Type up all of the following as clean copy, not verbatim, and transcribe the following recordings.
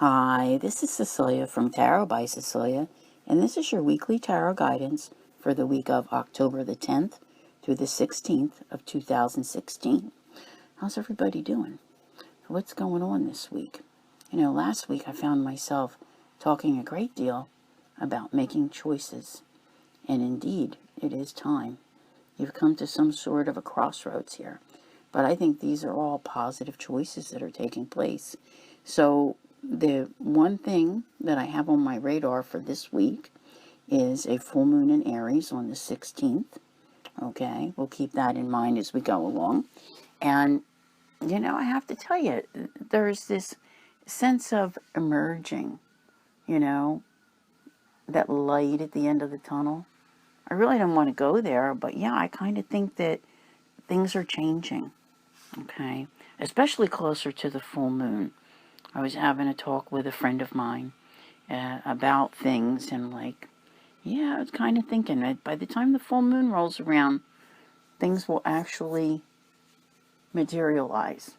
Hi, this is Cecilia from Tarot by Cecilia, and this is your weekly tarot guidance for the week of October the 10th through the 16th of 2016. How's everybody doing? What's going on this week? Last week I found myself talking a great deal about making choices, and indeed, it is time. You've come to some sort of a crossroads here, but I think these are all positive choices that are taking place. So the one thing that I have on my radar for this week is a full moon in Aries on the 16th. Okay, we'll keep that in mind as we go along. And, I have to tell you, there's this sense of emerging, you know, that light at the end of the tunnel. I really don't want to go there, but yeah, I kind of think that things are changing, okay? Especially closer to the full moon. I was having a talk with a friend of mine about things, and yeah, I was kind of thinking that by the time the full moon rolls around, things will actually materialize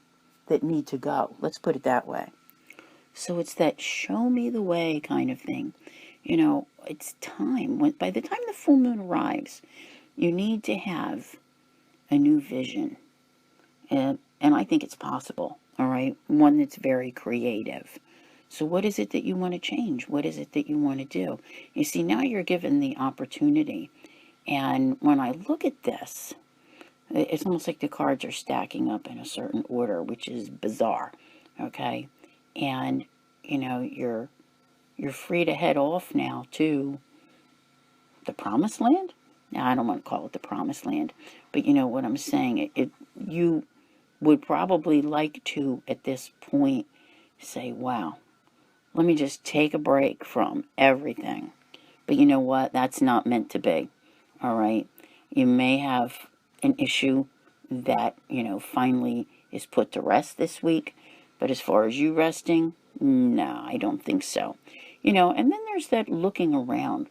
that need to go. Let's put it that way. So it's that show me the way kind of thing. It's time. By the time the full moon arrives, you need to have a new vision. And I think it's possible, all right? One that's very creative. So what is it that you want to change? What is it that you want to do? You see, now you're given the opportunity. And when I look at this, it's almost like the cards are stacking up in a certain order, which is bizarre, okay? And, you're free to head off now to the promised land. Now, I don't want to call it the promised land, but you know what I'm saying. You would probably like to, at this point, say, wow, let me just take a break from everything. But you know what? That's not meant to be. All right? You may have an issue that, finally is put to rest this week. But as far as you resting, no, I don't think so. And then there's that looking around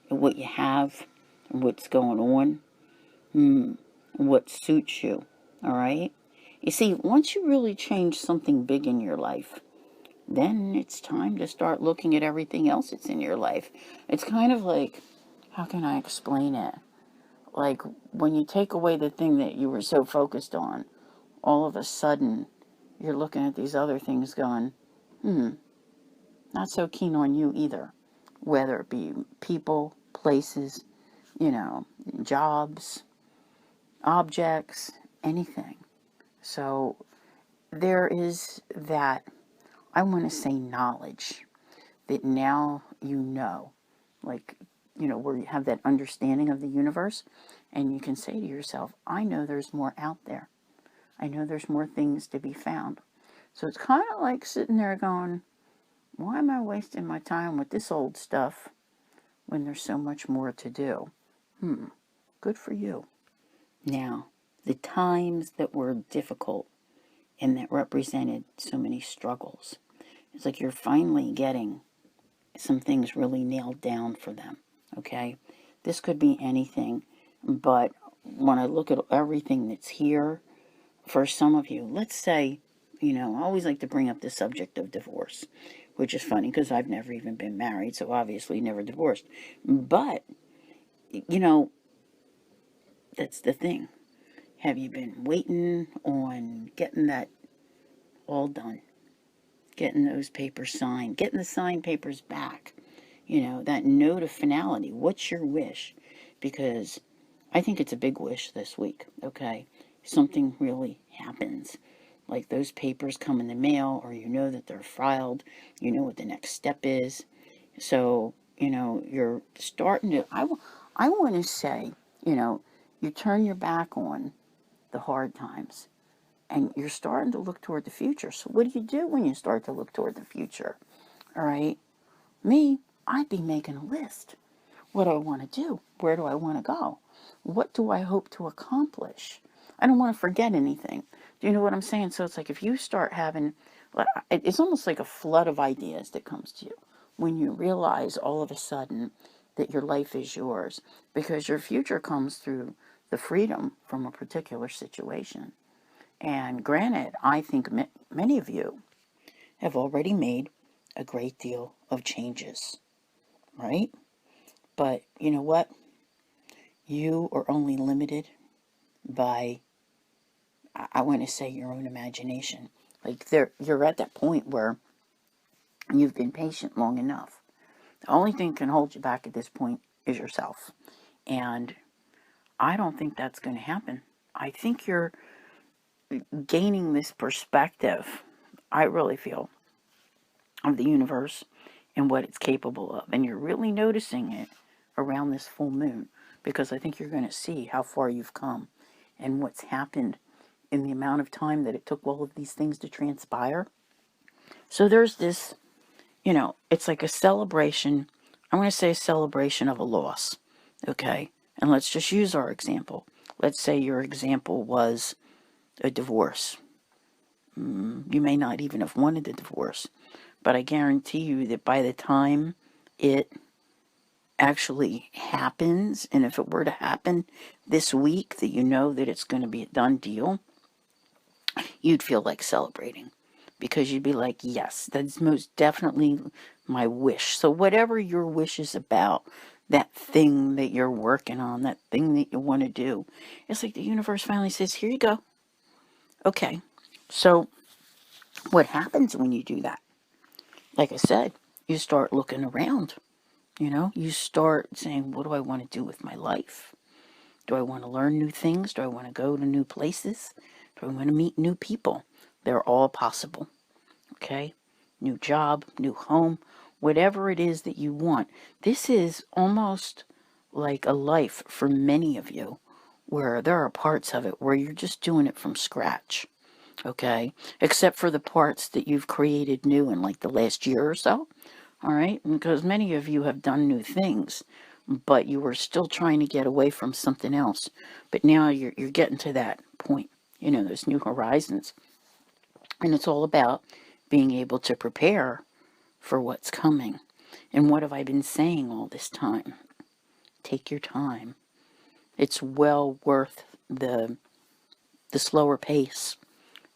at what you have and what's going on, what suits you. All right? You see, once you really change something big in your life, then it's time to start looking at everything else that's in your life. It's kind of like, how can I explain it? Like when you take away the thing that you were so focused on, all of a sudden you're looking at these other things going, not so keen on you either. Whether it be people, places, jobs, objects, anything. So there is that, I want to say, knowledge that now where you have that understanding of the universe, and you can say to yourself, I know there's more out there. I know there's more things to be found. So it's kind of like sitting there going, why am I wasting my time with this old stuff when there's so much more to do? Good for you. Now, the times that were difficult and that represented so many struggles, it's like you're finally getting some things really nailed down for them, okay? This could be anything, but when I look at everything that's here, for some of you, let's say, I always like to bring up the subject of divorce, which is funny because I've never even been married, so obviously never divorced. But, that's the thing. Have you been waiting on getting that all done? Getting those papers signed, getting the signed papers back, that note of finality. What's your wish? Because I think it's a big wish this week, okay? Something really happens. Like those papers come in the mail, or you know that they're filed, you know what the next step is. So, you're starting to, I want to say, you turn your back on the hard times and you're starting to look toward the future. So what do when you start to look toward the future? All right. Me, I'd be making a list. What do I want to do? Where do I want to go? What do I hope to accomplish? I don't want to forget anything. Do you know what I'm saying? So it's like if you start having, it's almost like a flood of ideas that comes to you when you realize all of a sudden that your life is yours, because your future comes through the freedom from a particular situation. And granted, I think many of you have already made a great deal of changes, right? But you know what? You are only limited by, I want to say, your own imagination. Like, you're at that point where you've been patient long enough. The only thing that can hold you back at this point is yourself. And I don't think that's going to happen. I think you're gaining this perspective, I really feel, of the universe and what it's capable of. And you're really noticing it around this full moon, because I think you're going to see how far you've come and what's happened in the amount of time that it took all of these things to transpire. So there's this, it's like a celebration. I want to say a celebration of a loss. Okay. And let's just use our example. Let's say your example was a divorce. You may not even have wanted a divorce, but I guarantee you that by the time it actually happens, and if it were to happen this week, that you know that it's going to be a done deal, you'd feel like celebrating, because you'd be like, yes, that's most definitely my wish. So whatever your wish is about, that thing that you're working on, that thing that you want to do, it's like the universe finally says, here you go. Okay. So what happens when you do that? Like I said, you start looking around. You start saying, what do I want to do with my life? Do I want to learn new things? Do I want to go to new places? Do I want to meet new people? They're all possible. Okay? New job, new home, whatever it is that you want. This is almost like a life for many of you, where there are parts of it where you're just doing it from scratch. Okay? Except for the parts that you've created new in like the last year or so. All right? Because many of you have done new things, but you were still trying to get away from something else. But now you're getting to that point. There's new horizons. And it's all about being able to prepare for what's coming. And what have I been saying all this time? Take your time. It's well worth the slower pace,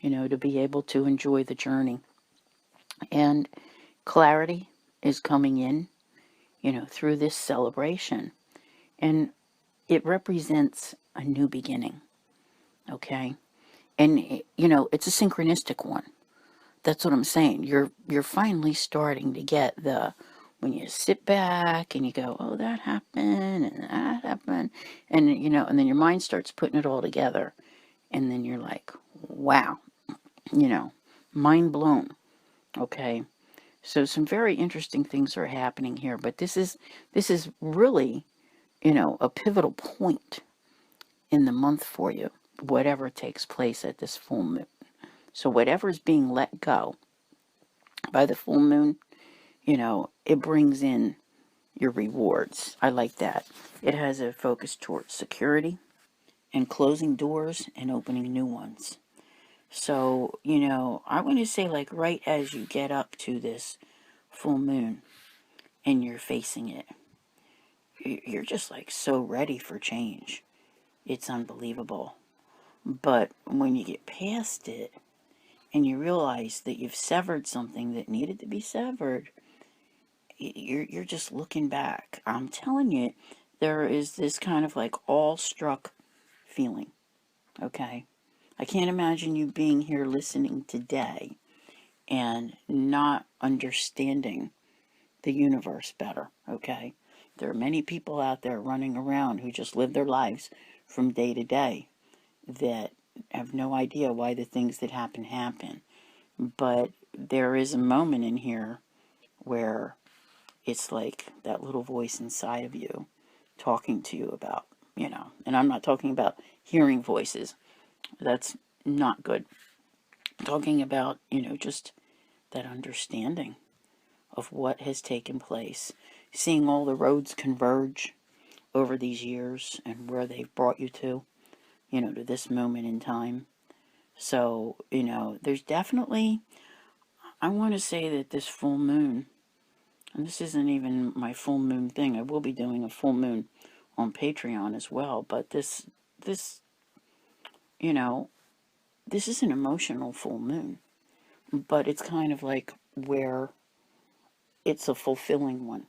to be able to enjoy the journey. And clarity is coming in, through this celebration. And it represents a new beginning, okay? And, it's a synchronistic one. That's what I'm saying. You're finally starting to get when you sit back and you go, oh, that happened and that happened. And, and then your mind starts putting it all together. And then you're like, wow, mind blown. Okay. So some very interesting things are happening here, but this is really, a pivotal point in the month for you, whatever takes place at this full moon. So whatever is being let go by the full moon, it brings in your rewards. I like that. It has a focus towards security and closing doors and opening new ones. So, I want to say, like, right as you get up to this full moon and you're facing it, you're just like so ready for change. It's unbelievable. But when you get past it and you realize that you've severed something that needed to be severed, you're just looking back. I'm telling you, there is this kind of like awe-struck feeling. Okay? I can't imagine you being here listening today and not understanding the universe better. Okay? There are many people out there running around who just live their lives from day to day that have no idea why the things that happen. But there is a moment in here where it's like that little voice inside of you talking to you about, and I'm not talking about hearing voices. That's not good. I'm talking about, just that understanding of what has taken place, seeing all the roads converge over these years and where they've brought you to this moment in time. So, there's definitely, I want to say that this full moon, and this isn't even my full moon thing. I will be doing a full moon on Patreon as well. But this, this is an emotional full moon. But it's kind of like where it's a fulfilling one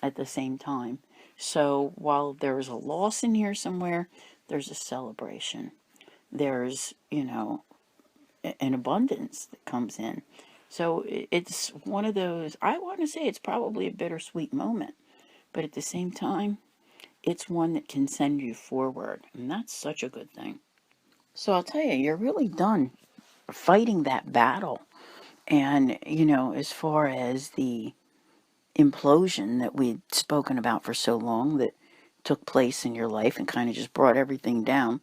at the same time. So while there's a loss in here somewhere, there's a celebration. There's, an abundance that comes in. So it's one of those, I want to say it's probably a bittersweet moment, but at the same time, it's one that can send you forward. And that's such a good thing. So I'll tell you, you're really done fighting that battle. And, as far as the implosion that we'd spoken about for so long that took place in your life and kind of just brought everything down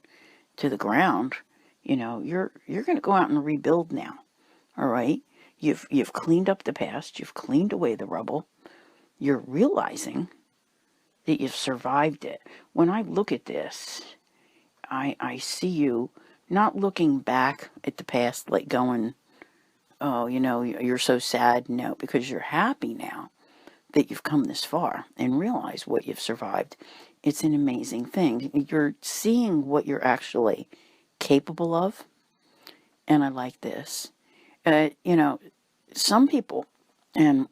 to the ground, you're going to go out and rebuild now. All right? You've cleaned up the past, you've cleaned away the rubble. You're realizing that you've survived it. When I look at this, I see you not looking back at the past like going, oh, you're so sad. No, because you're happy now that you've come this far and realize what you've survived. It's an amazing thing. You're seeing what you're actually capable of. And I like this. Some people, and,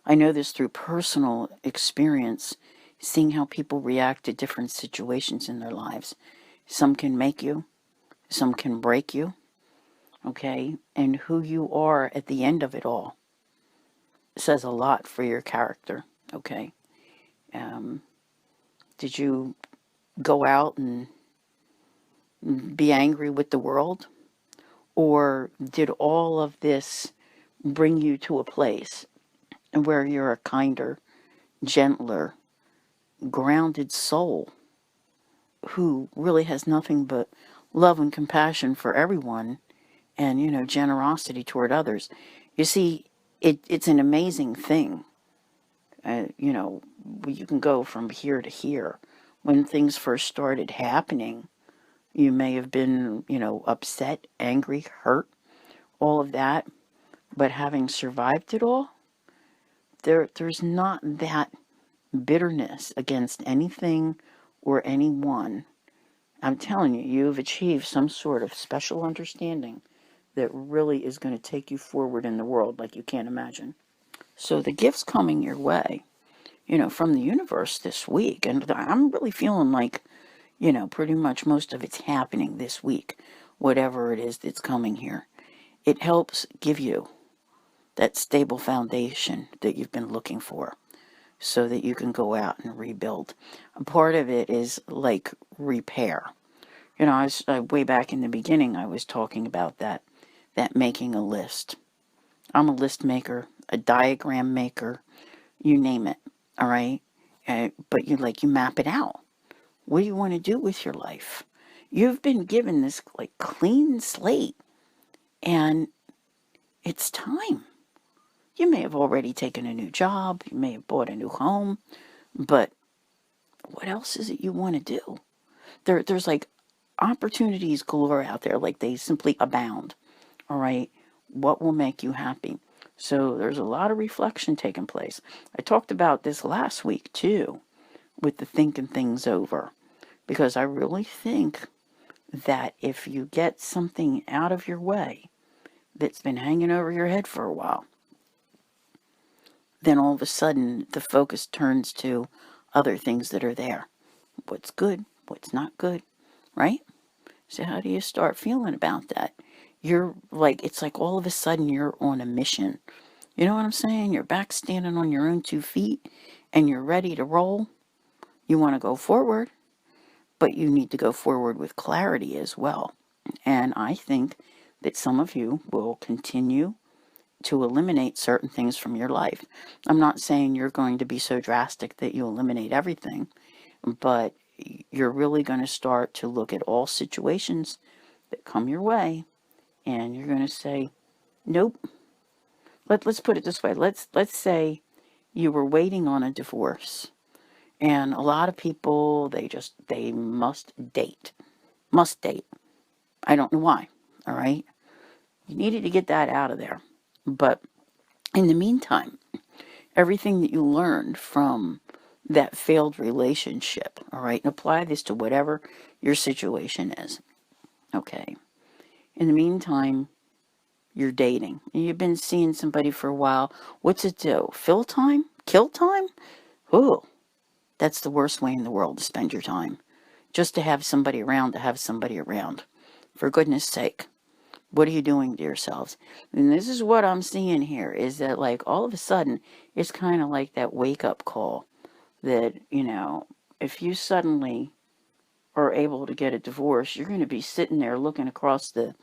I know this through personal experience, seeing how people react to different situations in their lives. Some can make you, some can break you, okay? And who you are at the end of it all says a lot for your character, okay? Did you go out and be angry with the world? Or did all of this bring you to a place where you're a kinder, gentler, grounded soul who really has nothing but love and compassion for everyone and, generosity toward others? You see, it's an amazing thing. You can go from here to here. When things first started happening, you may have been, upset, angry, hurt, all of that. But having survived it all, there's not that bitterness against anything or anyone. I'm telling you, you've achieved some sort of special understanding that really is going to take you forward in the world like you can't imagine. So the gifts coming your way, from the universe this week, and I'm really feeling like, pretty much most of it's happening this week, whatever it is that's coming here. It helps give you that stable foundation that you've been looking for so that you can go out and rebuild. A part of it is like repair. Way back in the beginning, I was talking about that making a list. I'm a list maker, a diagram maker, you name it, all right? But you map it out. What do you want to do with your life? You've been given this clean slate, and it's time. You may have already taken a new job, you may have bought a new home, but what else is it you want to do? There's opportunities galore out there, they simply abound, all right? What will make you happy? So there's a lot of reflection taking place. I talked about this last week too, with the thinking things over, because I really think that if you get something out of your way that's been hanging over your head for a while, then all of a sudden the focus turns to other things that are there. What's good, what's not good, right? So how do you start feeling about that? It's like all of a sudden you're on a mission. You know what I'm saying? You're back standing on your own 2 feet and you're ready to roll. You want to go forward, but you need to go forward with clarity as well. And I think that some of you will continue to eliminate certain things from your life. I'm not saying you're going to be so drastic that you eliminate everything, but you're really going to start to look at all situations that come your way, and you're going to say, nope. Let's put it this way. Let's say you were waiting on a divorce, and a lot of people, they must date. I don't know why, all right? You needed to get that out of there. But in the meantime, everything that you learned from that failed relationship, all right, and apply this to whatever your situation is, okay? In the meantime, you're dating and you've been seeing somebody for a while, what's it do? Fill time? Kill time? Ooh, that's the worst way in the world to spend your time. Just to have somebody around, to have somebody around. For goodness sake, what are you doing to yourselves? And this is what I'm seeing here, is that like all of a sudden, it's kind of like that wake-up call that, if you suddenly are able to get a divorce, you're going to be sitting there looking across the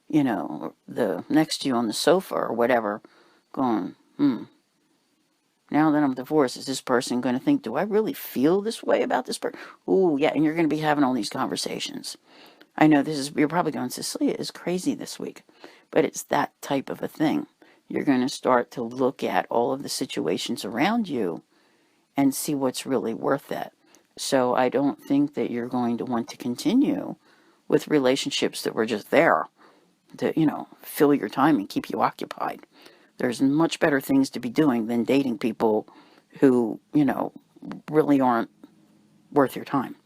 next to you on the sofa or whatever, going, now that I'm divorced, is this person going to think, do I really feel this way about this person? Ooh, yeah, and you're going to be having all these conversations. I know you're probably going, Cecilia is crazy this week, but it's that type of a thing. You're going to start to look at all of the situations around you and see what's really worth it. So I don't think that you're going to want to continue with relationships that were just there to, fill your time and keep you occupied. There's much better things to be doing than dating people who, really aren't worth your time.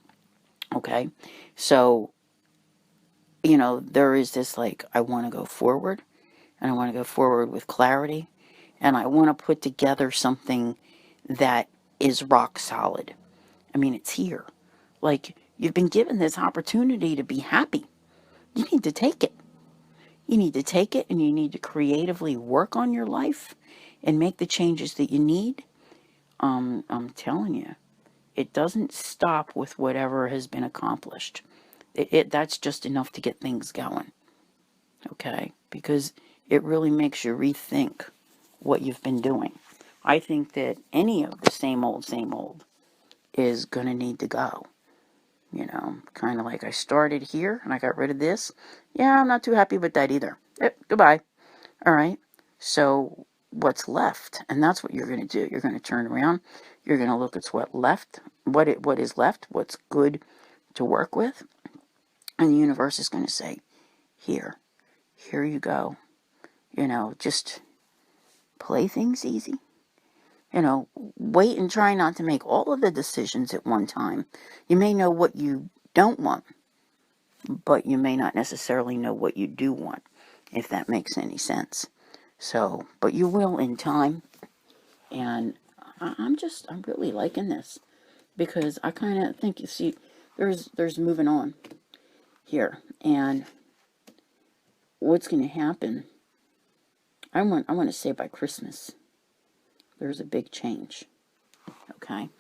Okay? So, there is this like, I want to go forward, and I want to go forward with clarity, and I want to put together something that is rock solid. I mean, it's here. Like, you've been given this opportunity to be happy. You need to take it. You need to take it, and you need to creatively work on your life and make the changes that you need. I'm telling you, it doesn't stop with whatever has been accomplished. That's just enough to get things going. Okay? Because it really makes you rethink what you've been doing. I think that any of the same old is going to need to go. Kind of like I started here and I got rid of this. Yeah, I'm not too happy with that either. Goodbye. All right. So what's left? And that's what you're going to do. You're going to turn around. You're going to look at what is left, what's good to work with. And the universe is going to say, here you go. Just play things easy. Wait and try not to make all of the decisions at one time. You may know what you don't want, but you may not necessarily know what you do want, if that makes any sense. So, but you will in time. And I'm really liking this, because I kind of think, you see, there's moving on here. And what's going to happen, I want to say by Christmas, there's a big change. Okay?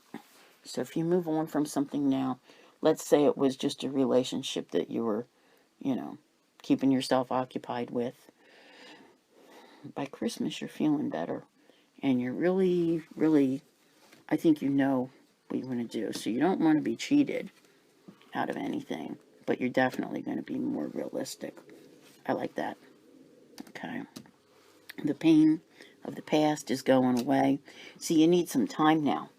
So if you move on from something now, let's say it was just a relationship that you were, keeping yourself occupied with. By Christmas, you're feeling better. And you're really, really, I think you know what you want to do. So you don't want to be cheated out of anything, but you're definitely going to be more realistic. I like that. Okay. The pain of the past is going away. See, you need some time now,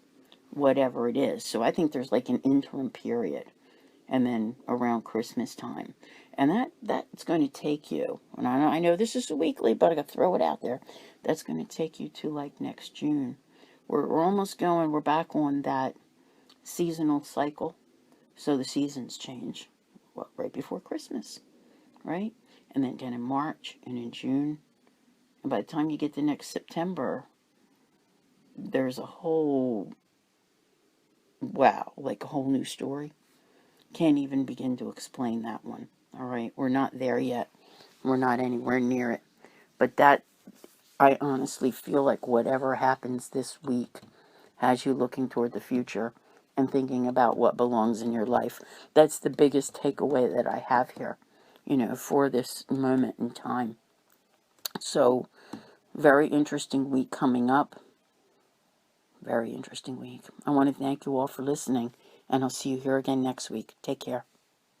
whatever it is. So I think there's like an interim period, and then around Christmas time. And that's going to take you, and I know this is a weekly, but I got to throw it out there. That's going to take you to like next June. We're almost we're back on that seasonal cycle. So the seasons change, right before Christmas, right? And then again in March and in June. And by the time you get to next September, there's a whole, like a whole new story. Can't even begin to explain that one. All right, we're not there yet. We're not anywhere near it. But I honestly feel like whatever happens this week has you looking toward the future and thinking about what belongs in your life. That's the biggest takeaway that I have here, for this moment in time. So, very interesting week coming up. Very interesting week. I want to thank you all for listening, and I'll see you here again next week. Take care.